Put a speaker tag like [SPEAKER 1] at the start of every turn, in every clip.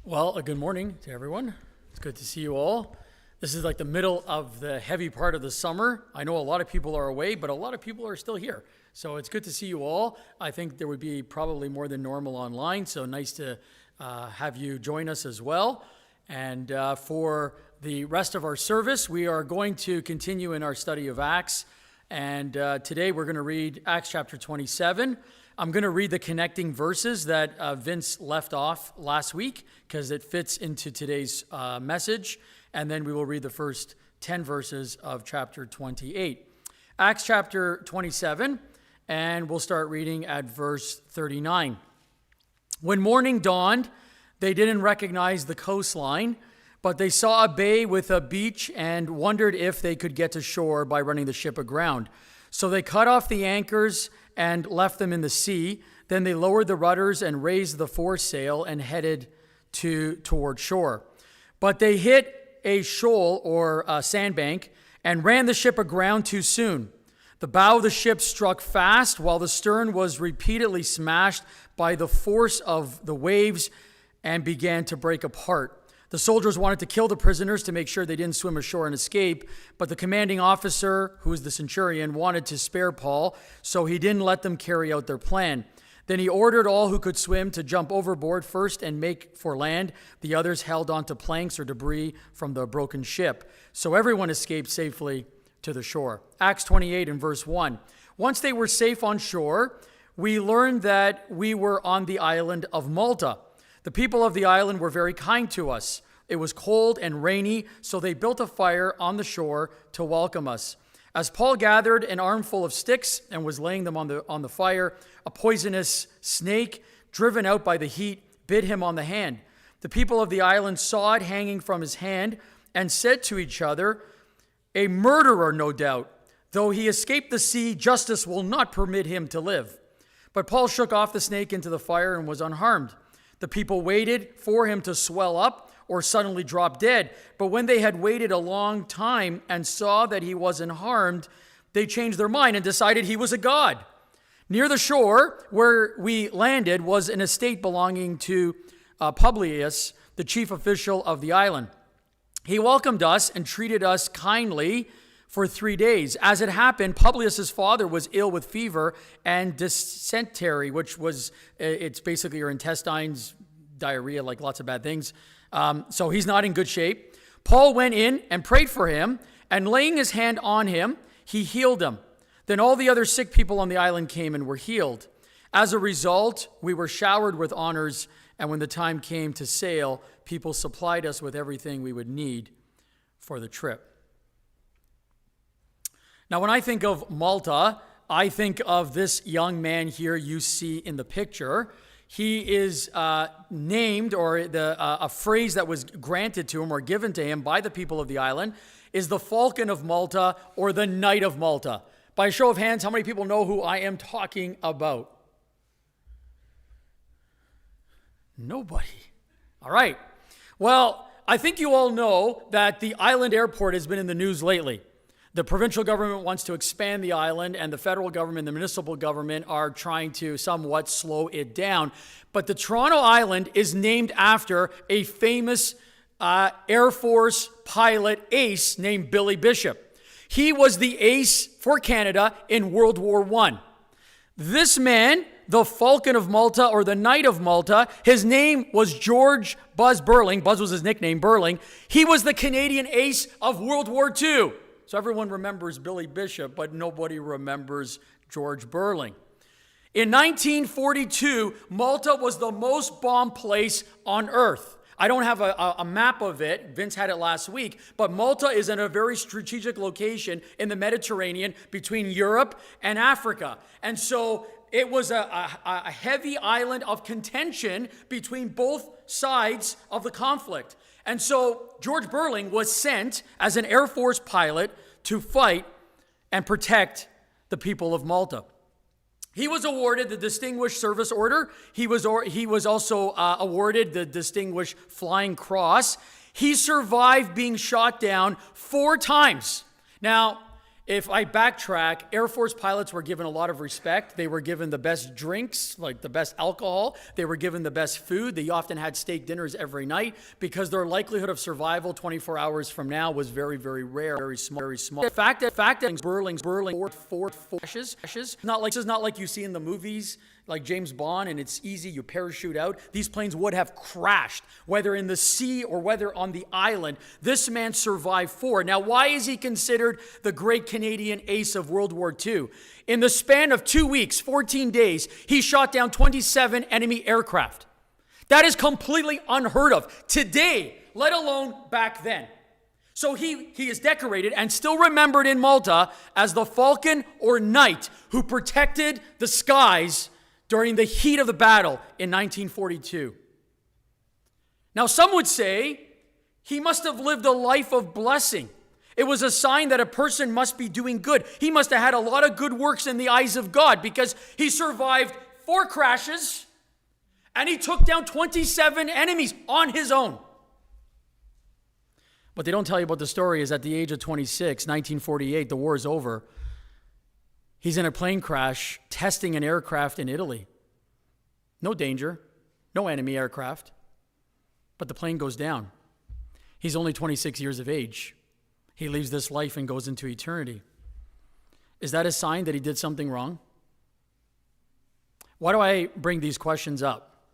[SPEAKER 1] Well, good morning to everyone. It's good to see you all. This is like the middle of the heavy part of the summer. I know a lot of people are away, but a lot of people are still here. So it's good to see you all. I think there would be probably more than normal online, so nice to have you join us as well. And for the rest of our service, we are going to continue in our study of Acts. And today we're going to read Acts chapter 27. I'm going to read the connecting verses that Vince left off last week because it fits into today's message. And then we will read the first 10 verses of chapter 28. Acts chapter 27, and we'll start reading at verse 39. When morning dawned, they didn't recognize the coastline, but they saw a bay with a beach and wondered if they could get to shore by running the ship aground. So they cut off the anchors and left them in the sea. Then they lowered the rudders and raised the foresail and headed toward shore. But they hit a shoal or a sandbank and ran the ship aground too soon. The bow of the ship struck fast while the stern was repeatedly smashed by the force of the waves and began to break apart. The soldiers wanted to kill the prisoners to make sure they didn't swim ashore and escape, but the commanding officer, who was the centurion, wanted to spare Paul, so he didn't let them carry out their plan. Then he ordered all who could swim to jump overboard first and make for land. The others held onto planks or debris from the broken ship. So everyone escaped safely to the shore. Acts 28 and verse 1. Once they were safe on shore, we learned that we were on the island of Malta. The people of the island were very kind to us. It was cold and rainy, so they built a fire on the shore to welcome us. As Paul gathered an armful of sticks and was laying them on the fire, a poisonous snake, driven out by the heat, bit him on the hand. The people of the island saw it hanging from his hand and said to each other, "A murderer, no doubt. Though he escaped the sea, justice will not permit him to live." But Paul shook off the snake into the fire and was unharmed. The people waited for him to swell up or suddenly drop dead. But when they had waited a long time and saw that he wasn't harmed, they changed their mind and decided he was a god. Near the shore where we landed was an estate belonging to Publius, the chief official of the island. He welcomed us and treated us kindly for 3 days. As it happened, Publius's father was ill with fever and dysentery, which was, it's basically your intestines, diarrhea, like lots of bad things. So he's not in good shape. Paul went in and prayed for him, and laying his hand on him, he healed him. Then all the other sick people on the island came and were healed. As a result, we were showered with honors, and when the time came to sail, people supplied us with everything we would need for the trip. Now, when I think of Malta, I think of this young man here you see in the picture. He is named, or a phrase that was granted to him or given to him by the people of the island is the Falcon of Malta or the Knight of Malta. By a show of hands, how many people know who I am talking about? Nobody. All right. Well, I think you all know that the island airport has been in the news lately. The provincial government wants to expand the island, and the federal government, the municipal government are trying to somewhat slow it down. But the Toronto Island is named after a famous Air Force pilot ace named Billy Bishop. He was the ace for Canada in World War I. This man, the Falcon of Malta or the Knight of Malta, his name was George Buzz Burling. Buzz was his nickname, Burling. He was the Canadian ace of World War II. So everyone remembers Billy Bishop, but nobody remembers George Burling. In 1942, Malta was the most bombed place on earth. I don't have a map of it. Vince had it last week. But Malta is in a very strategic location in the Mediterranean between Europe and Africa. And so it was a heavy island of contention between both sides of the conflict. And so George Burling was sent as an Air Force pilot to fight and protect the people of Malta. He was awarded the Distinguished Service Order. He was also awarded the Distinguished Flying Cross. He survived being shot down 4 times. Now, if I backtrack, Air Force pilots were given a lot of respect. They were given the best drinks, like the best alcohol. They were given the best food. They often had steak dinners every night because their likelihood of survival 24 hours from now was very, very rare, very small, very small. The fact that Burling, four ashes. This is not like you see in the movies, like James Bond, and it's easy, you parachute out. These planes would have crashed, whether in the sea or whether on the island. This man survived 4. Now, why is he considered the great Canadian ace of World War II? In the span of 2 weeks, 14 days, he shot down 27 enemy aircraft. That is completely unheard of today, let alone back then. So he is decorated and still remembered in Malta as the Falcon or Knight who protected the skies during the heat of the battle in 1942. Now, some would say he must have lived a life of blessing. It was a sign that a person must be doing good. He must have had a lot of good works in the eyes of God because he survived 4 crashes and he took down 27 enemies on his own. What they don't tell you about the story is at the age of 26, 1948, the war is over. He's in a plane crash testing an aircraft in Italy. No danger, no enemy aircraft, but the plane goes down. He's only 26 years of age. He leaves this life and goes into eternity. Is that a sign that he did something wrong? Why do I bring these questions up?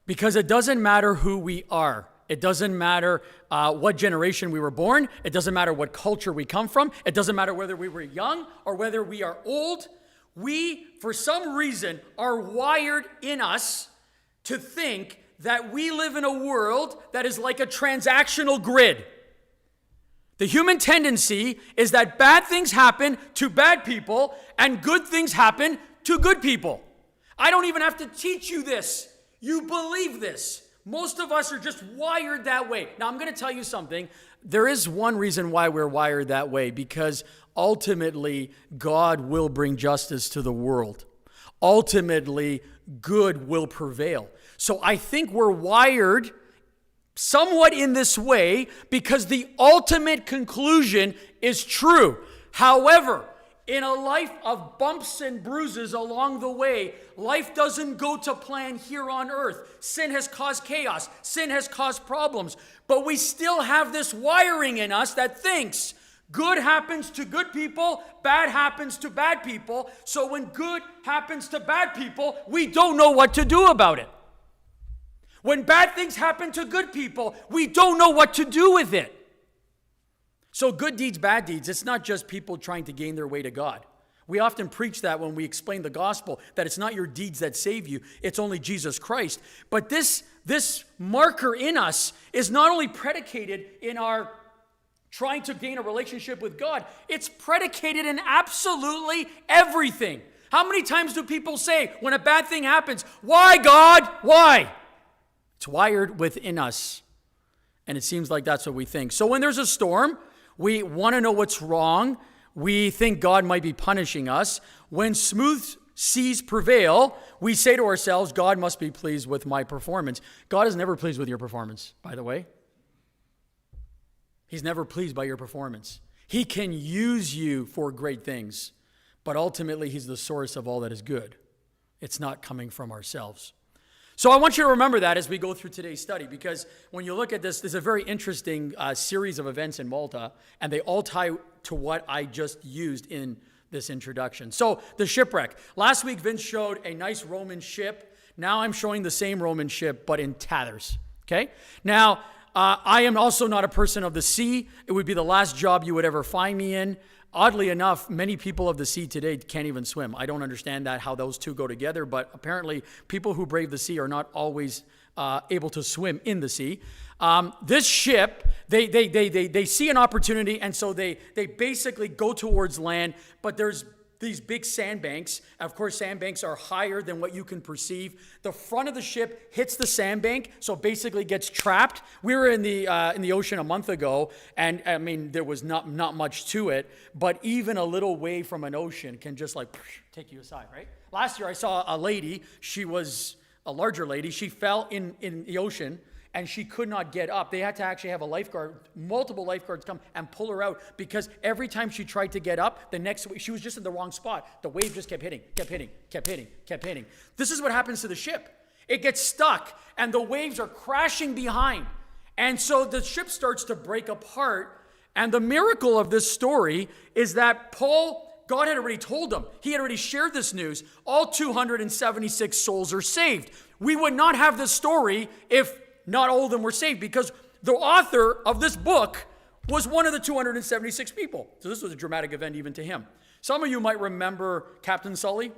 [SPEAKER 1] Because it doesn't matter who we are. It doesn't matter what generation we were born. It doesn't matter what culture we come from. It doesn't matter whether we were young or whether we are old. We, for some reason, are wired in us to think that we live in a world that is like a transactional grid. The human tendency is that bad things happen to bad people and good things happen to good people. I don't even have to teach you this. You believe this. Most of us are just wired that way. Now, I'm going to tell you something. There is one reason why we're wired that way, because ultimately, God will bring justice to the world. Ultimately, good will prevail. So I think we're wired somewhat in this way because the ultimate conclusion is true. However, in a life of bumps and bruises along the way, life doesn't go to plan here on earth. Sin has caused chaos. Sin has caused problems. But we still have this wiring in us that thinks good happens to good people, bad happens to bad people. So when good happens to bad people, we don't know what to do about it. When bad things happen to good people, we don't know what to do with it. So good deeds, bad deeds, it's not just people trying to gain their way to God. We often preach that when we explain the gospel, that it's not your deeds that save you, it's only Jesus Christ. But this marker in us is not only predicated in our trying to gain a relationship with God, it's predicated in absolutely everything. How many times do people say when a bad thing happens, "Why, God? Why?" It's wired within us. And it seems like that's what we think. So when there's a storm, we want to know what's wrong. We think God might be punishing us. When smooth seas prevail, we say to ourselves, God must be pleased with my performance. God is never pleased with your performance, by the way. He's never pleased by your performance. He can use you for great things, but ultimately he's the source of all that is good. It's not coming from ourselves. So I want you to remember that as we go through today's study, because when you look at this, there's a very interesting series of events in Malta, and they all tie to what I just used in this introduction. So the shipwreck. Last week, Vince showed a nice Roman ship. Now I'm showing the same Roman ship, but in tatters. Okay? Now, I am also not a person of the sea. It would be the last job you would ever find me in. Oddly enough, many people of the sea today can't even swim. I don't understand how those two go together, but apparently people who brave the sea are not always able to swim in the sea. This ship, they see an opportunity, and so they basically go towards land, but there's these big sandbanks. Of course, sandbanks are higher than what you can perceive. The front of the ship hits the sandbank, so basically gets trapped. We were in the ocean a month ago, and I mean, there was not much to it, but even a little wave from an ocean can just like take you aside, right? Last year, I saw a lady. She was a larger lady. She fell in the ocean, and she could not get up. They had to actually have a lifeguard, multiple lifeguards come and pull her out, because every time she tried to get up, the next she was just in the wrong spot. The wave just kept hitting. This is what happens to the ship. It gets stuck, and the waves are crashing behind. And so the ship starts to break apart. And the miracle of this story is that God had already told him. He had already shared this news. All 276 souls are saved. We would not have this story if not all of them were saved, because the author of this book was one of the 276 people. So this was a dramatic event even to him. Some of you might remember Captain Sully.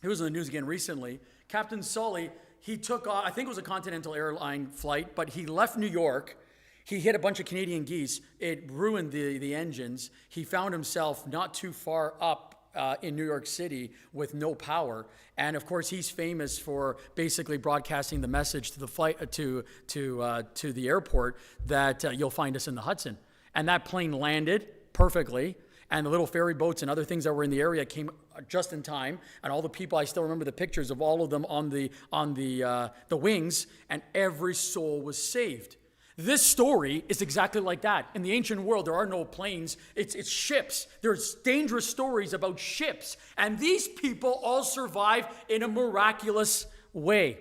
[SPEAKER 1] He was in the news again recently. Captain Sully, he took, I think it was a Continental Airline flight, but he left New York. He hit a bunch of Canadian geese. It ruined the engines. He found himself not too far up in New York City with no power. And of course, he's famous for basically broadcasting the message to the flight to the airport that you'll find us in the Hudson. And that plane landed perfectly. And the little ferry boats and other things that were in the area came just in time. And all the people, I still remember the pictures of all of them on the wings, and every soul was saved. This story is exactly like that. In the ancient world, there are no planes. It's ships. There's dangerous stories about ships. And these people all survive in a miraculous way.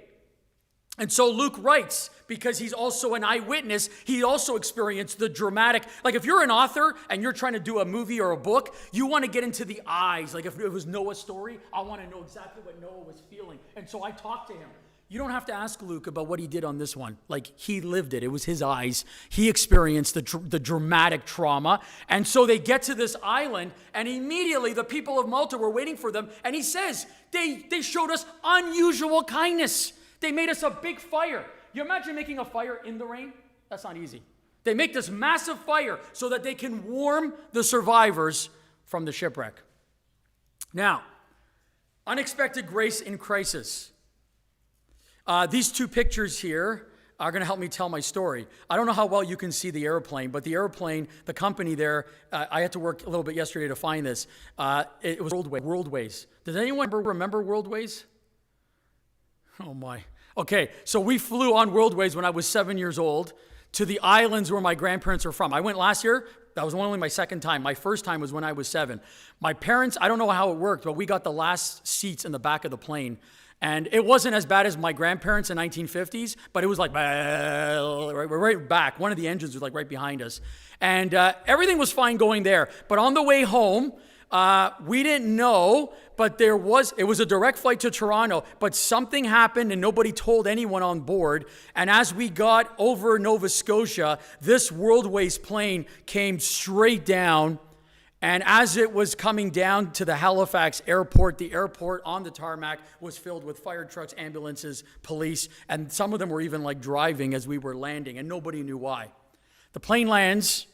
[SPEAKER 1] And so Luke writes, because he's also an eyewitness, he also experienced the dramatic, like if you're an author and you're trying to do a movie or a book, you want to get into the eyes. Like if it was Noah's story, I want to know exactly what Noah was feeling. And so I talked to him. You don't have to ask Luke about what he did on this one. Like, he lived it. It was his eyes. He experienced the dramatic trauma. And so they get to this island, and immediately the people of Malta were waiting for them. And he says, they showed us unusual kindness. They made us a big fire. You imagine making a fire in the rain? That's not easy. They make this massive fire so that they can warm the survivors from the shipwreck. Now, unexpected grace in crisis. These two pictures here are going to help me tell my story. I don't know how well you can see the airplane, but the airplane, the company there, I had to work a little bit yesterday to find this. It was Worldways. Does anyone remember Worldways? Oh my. Okay, so we flew on Worldways when I was 7 years old to the islands where my grandparents are from. I went last year. That was only my second time. My first time was when I was 7. My parents, I don't know how it worked, but we got the last seats in the back of the plane. And it wasn't as bad as my grandparents in 1950s, but it was like right back. One of the engines was like right behind us. And everything was fine going there. But on the way home, we didn't know, but it was a direct flight to Toronto, but something happened and nobody told anyone on board. And as we got over Nova Scotia, this Worldways plane came straight down. And as it was coming down to the Halifax airport, the airport on the tarmac was filled with fire trucks, ambulances, police, and some of them were even like driving as we were landing, and nobody knew why. The plane lands,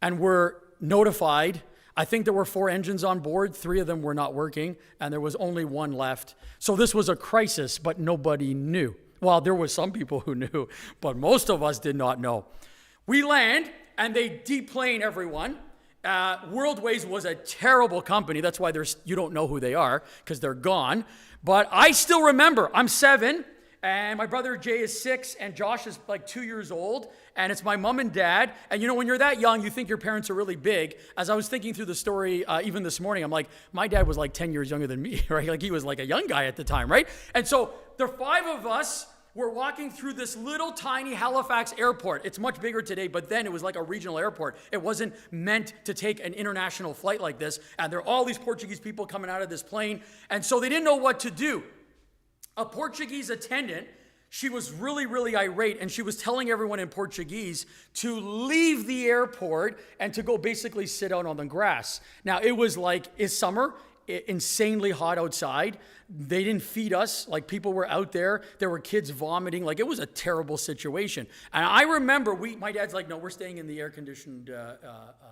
[SPEAKER 1] and we're notified. I think there were 4 engines on board. 3 of them were not working, and there was only 1 left. So this was a crisis, but nobody knew. Well, there were some people who knew, but most of us did not know. We land, and they deplane everyone. Worldways was a terrible company. That's why you don't know who they are, because they're gone. But I still remember. I'm 7, and my brother Jay is 6, and Josh is like 2 years old, and it's my mom and dad. And you know, when you're that young, you think your parents are really big. As I was thinking through the story, even this morning, I'm like, my dad was like 10 years younger than me, right? Like he was like a young guy at the time, right? And so the 5 of us were walking through this little tiny Halifax airport. It's much bigger today, but then it was like a regional airport. It wasn't meant to take an international flight like this. And there are all these Portuguese people coming out of this plane. And so they didn't know what to do. A Portuguese attendant, she was really, really irate, and she was telling everyone in Portuguese to leave the airport and to go basically sit out on the grass. Now, it was like, it's summer, insanely hot outside. They didn't feed us. Like, people were out there. There were kids vomiting. Like, it was a terrible situation. And I remember my dad's like, no, we're staying in the air-conditioned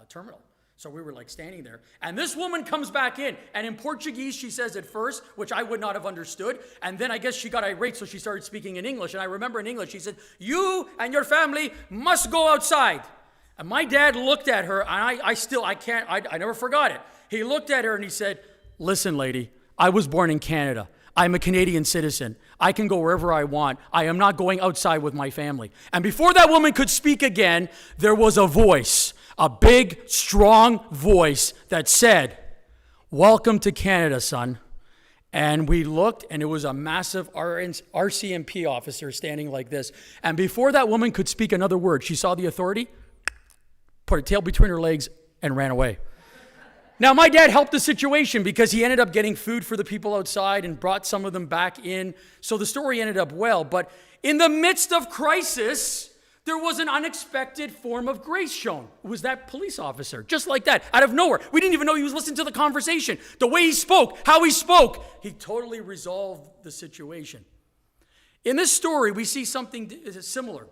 [SPEAKER 1] terminal. So we were like standing there. And this woman comes back in. And in Portuguese, she says at first, which I would not have understood. And then I guess she got irate, so she started speaking in English. And I remember in English, she said, you and your family must go outside. And my dad looked at her, and I never forgot it. He looked at her and he said, listen, lady, I was born in Canada. I'm a Canadian citizen. I can go wherever I want. I am not going outside with my family. And before that woman could speak again, there was a voice, a big, strong voice that said, "Welcome to Canada, son." And we looked, and it was a massive RCMP officer standing like this. And before that woman could speak another word, she saw the authority, put her tail between her legs, and ran away. Now, my dad helped the situation because he ended up getting food for the people outside and brought some of them back in. So the story ended up well. But in the midst of crisis, there was an unexpected form of grace shown. It was that police officer, just like that, out of nowhere. We didn't even know he was listening to the conversation. The way he spoke, how he spoke, he totally resolved the situation. In this story, we see something similar.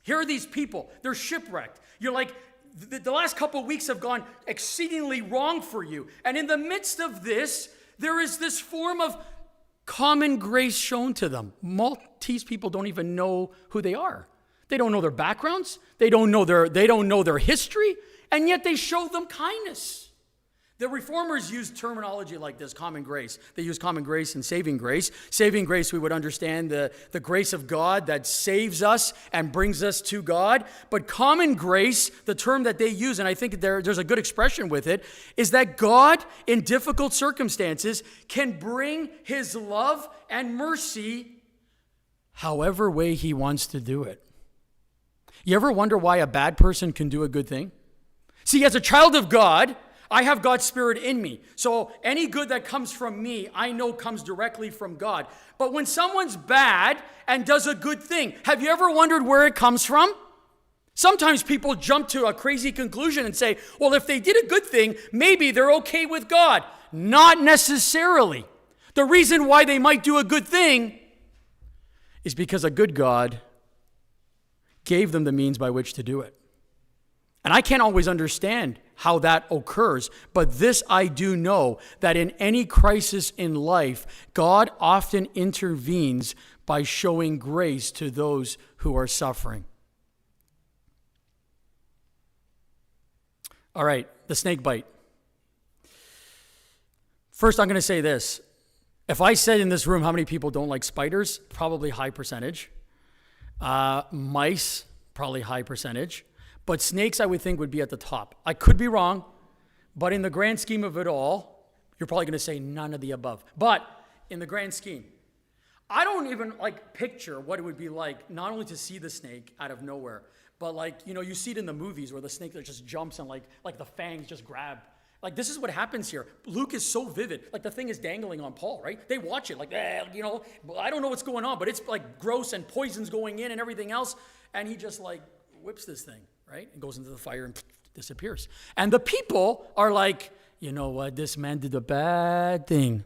[SPEAKER 1] Here are these people. They're shipwrecked. You're like, the last couple of weeks have gone exceedingly wrong for you. And in the midst of this, there is this form of common grace shown to them. Maltese people don't even know who they are. They don't know their backgrounds. They don't know their history, and yet they show them kindness. The reformers used terminology like this, common grace. They use common grace and saving grace. Saving grace, we would understand the grace of God that saves us and brings us to God. But common grace, the term that they use, and I think there's a good expression with it, is that God, in difficult circumstances, can bring his love and mercy however way he wants to do it. You ever wonder why a bad person can do a good thing? See, as a child of God, I have God's Spirit in me. So any good that comes from me, I know comes directly from God. But when someone's bad and does a good thing, have you ever wondered where it comes from? Sometimes people jump to a crazy conclusion and say, well, if they did a good thing, maybe they're okay with God. Not necessarily. The reason why they might do a good thing is because a good God gave them the means by which to do it. And I can't always understand how that occurs, but this I do know, that in any crisis in life, God often intervenes by showing grace to those who are suffering. All right, the snake bite. First, I'm going to say this. If I said in this room how many people don't like spiders, probably high percentage. Mice, probably high percentage. But snakes, I would think, would be at the top. I could be wrong, but in the grand scheme of it all, you're probably going to say none of the above. But in the grand scheme, I don't even picture what it would be like not only to see the snake out of nowhere, but you see it in the movies where the snake that just jumps and like the fangs just grab. This is what happens here. Luke is so vivid. The thing is dangling on Paul, right? They watch it I don't know what's going on, but it's gross and poison's going in and everything else. And he just whips this thing, right? And goes into the fire and disappears. And the people are like, you know what? This man did a bad thing.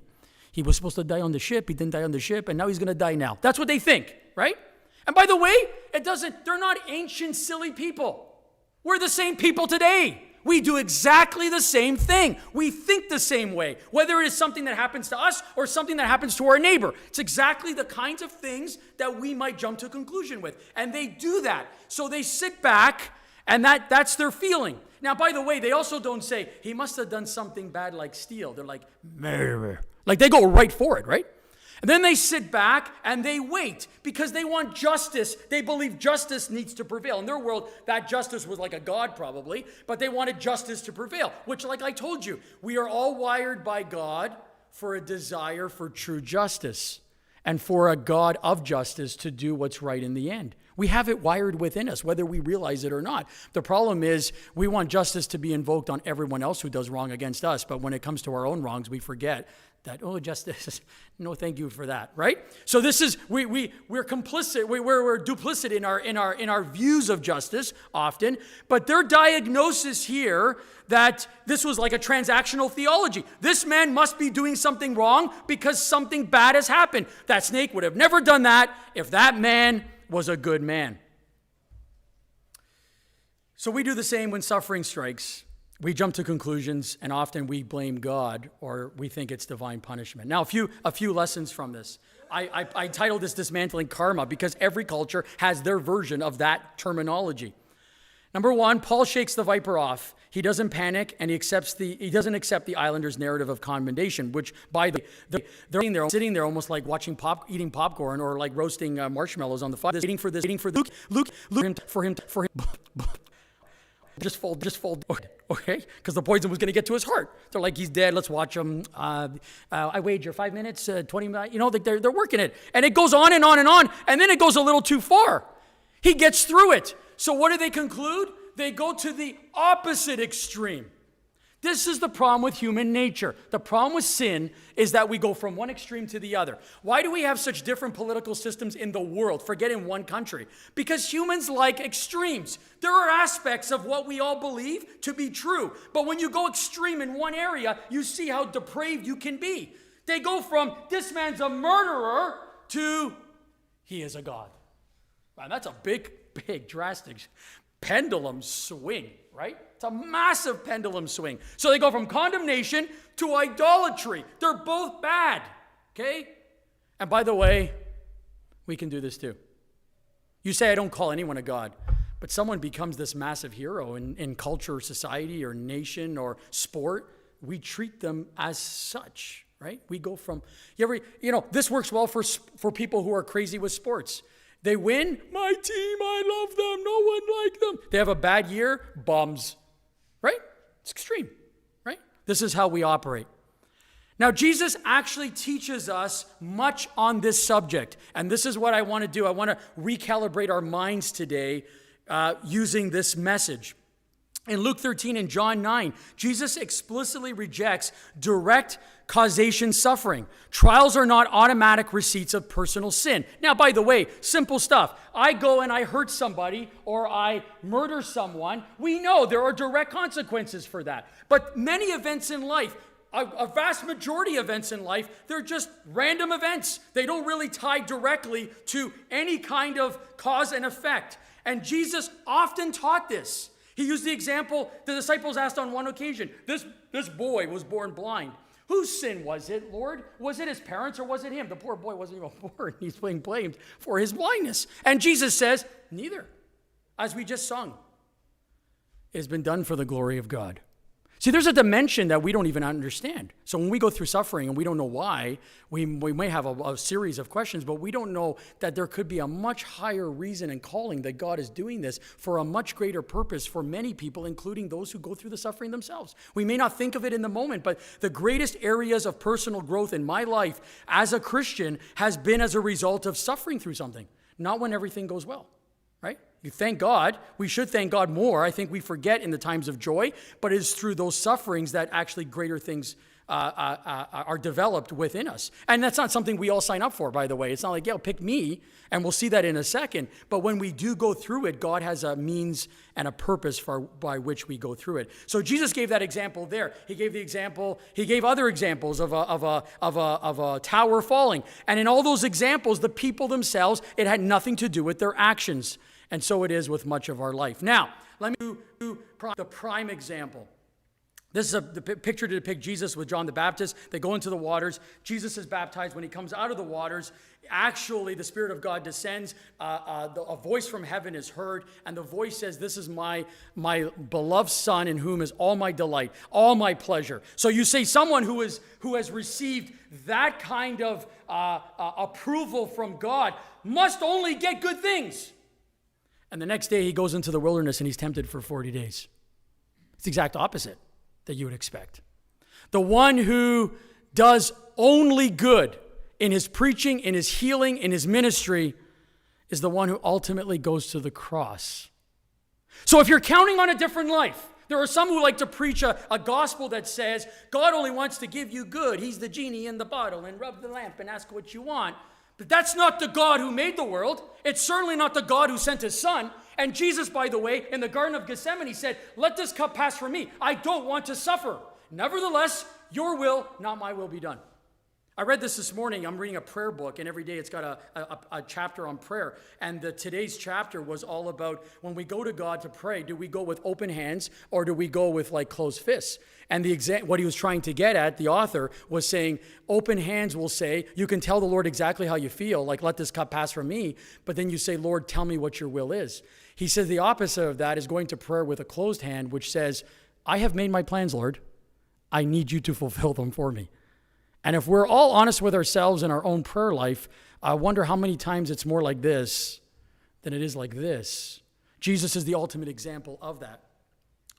[SPEAKER 1] He was supposed to die on the ship. He didn't die on the ship. And now he's going to die now. That's what they think, right? And by the way, they're not ancient, silly people. We're the same people today. We do exactly the same thing. We think the same way, whether it is something that happens to us or something that happens to our neighbor. It's exactly the kinds of things that we might jump to a conclusion with. And they do that. So they sit back, and that's their feeling. Now, by the way, they also don't say, he must have done something bad like steal. They're like, murder. They go right for it, right? And then they sit back and they wait because they want justice. They believe justice needs to prevail. In their world, that justice was like a god probably, but they wanted justice to prevail, which, like I told you, we are all wired by God for a desire for true justice and for a God of justice to do what's right in the end. We have it wired within us, whether we realize it or not. The problem is we want justice to be invoked on everyone else who does wrong against us, but when it comes to our own wrongs, we forget that, justice, no thank you for that, right? So this is, we're complicit, we're duplicit in our views of justice often, but their diagnosis here that this was like a transactional theology. This man must be doing something wrong because something bad has happened. That snake would have never done that if that man was a good man. So we do the same when suffering strikes. We jump to conclusions, and often we blame God, or we think it's divine punishment. Now, a few lessons from this. I titled this Dismantling Karma because every culture has their version of that terminology. Number one, Paul shakes the viper off. He doesn't panic, and he doesn't accept the Islanders' narrative of condemnation, which by the they're sitting there almost like eating popcorn or like roasting marshmallows on the fire, waiting for Luke for him. Just fold, okay? Because the poison was going to get to his heart. They're like, he's dead. Let's watch him. I wager 5 minutes, 20 minutes. They're working it, and it goes on and on and on, and then it goes a little too far. He gets through it. So what do they conclude? They go to the opposite extreme. This is the problem with human nature. The problem with sin is that we go from one extreme to the other. Why do we have such different political systems in the world? Forget in one country. Because humans like extremes. There are aspects of what we all believe to be true. But when you go extreme in one area, you see how depraved you can be. They go from, this man's a murderer, to, he is a god. Wow, that's a big, drastic pendulum swing, right? It's a massive pendulum swing. So they go from condemnation to idolatry. They're both bad, okay? And by the way, we can do this too. You say, I don't call anyone a god, but someone becomes this massive hero in culture, or society, or nation, or sport. We treat them as such, right? We go from, this works well for people who are crazy with sports. They win, my team, I love them, no one like them. They have a bad year, bums, right? It's extreme, right? This is how we operate. Now, Jesus actually teaches us much on this subject, and this is what I want to do. I want to recalibrate our minds today using this message. In Luke 13 and John 9, Jesus explicitly rejects direct causation suffering. Trials are not automatic receipts of personal sin. Now, by the way, simple stuff. I go and I hurt somebody or I murder someone. We know there are direct consequences for that. But many events in life, a vast majority of events in life, they're just random events. They don't really tie directly to any kind of cause and effect. And Jesus often taught this. He used the example, the disciples asked on one occasion, this boy was born blind. Whose sin was it, Lord? Was it his parents or was it him? The poor boy wasn't even born. He's being blamed for his blindness. And Jesus says, neither. As we just sung, it has been done for the glory of God. See, there's a dimension that we don't even understand. So when we go through suffering and we don't know why, we may have a series of questions, but we don't know that there could be a much higher reason and calling that God is doing this for a much greater purpose for many people, including those who go through the suffering themselves. We may not think of it in the moment, but the greatest areas of personal growth in my life as a Christian has been as a result of suffering through something, not when everything goes well, right? You thank God. We should thank God more. I think we forget in the times of joy, but it is through those sufferings that actually greater things are developed within us. And that's not something we all sign up for, by the way. It's not like, pick me, and we'll see that in a second. But when we do go through it, God has a means and a purpose by which we go through it. So Jesus gave that example there. He gave other examples of a tower falling. And in all those examples, the people themselves, it had nothing to do with their actions. And so it is with much of our life. Now, let me do the prime example. This is the picture to depict Jesus with John the Baptist. They go into the waters. Jesus is baptized. When he comes out of the waters, actually the Spirit of God descends. A voice from heaven is heard, and the voice says, this is my beloved Son in whom is all my delight, all my pleasure. So you say someone who has received that kind of approval from God must only get good things. And the next day he goes into the wilderness and he's tempted for 40 days. It's the exact opposite that you would expect. The one who does only good in his preaching, in his healing, in his ministry is the one who ultimately goes to the cross. So if you're counting on a different life, there are some who like to preach a gospel that says God only wants to give you good. He's the genie in the bottle and rub the lamp and ask what you want. But that's not the God who made the world. It's certainly not the God who sent his Son. And Jesus, by the way, in the Garden of Gethsemane said, let this cup pass from me. I don't want to suffer. Nevertheless, your will, not my will, be done. I read this morning. I'm reading a prayer book, and every day it's got a chapter on prayer. And today's chapter was all about when we go to God to pray, do we go with open hands or do we go with like closed fists? And what he was trying to get at, the author, was saying open hands will say, you can tell the Lord exactly how you feel, like let this cup pass from me. But then you say, Lord, tell me what your will is. He says the opposite of that is going to prayer with a closed hand, which says, I have made my plans, Lord. I need you to fulfill them for me. And if we're all honest with ourselves in our own prayer life, I wonder how many times it's more like this than it is like this. Jesus is the ultimate example of that.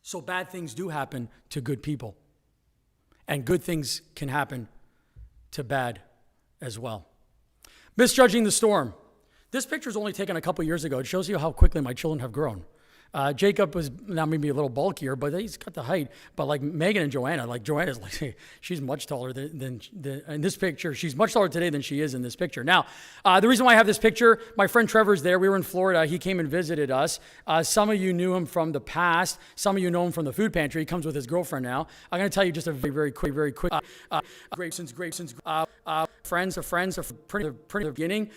[SPEAKER 1] So bad things do happen to good people. And good things can happen to bad as well. Misjudging the storm. This picture was only taken a couple years ago. It shows you how quickly my children have grown. Jacob was now maybe a little bulkier, but he's got the height. But like Megan and Joanna, like Joanna's like, she's much taller than in this picture. She's much taller today than she is in this picture. Now, the reason why I have this picture, my friend Trevor's there. We were in Florida. He came and visited us. Some of you knew him from the past. Some of you know him from the food pantry. He comes with his girlfriend now. I'm going to tell you just a very quick, friends of pretty beginning,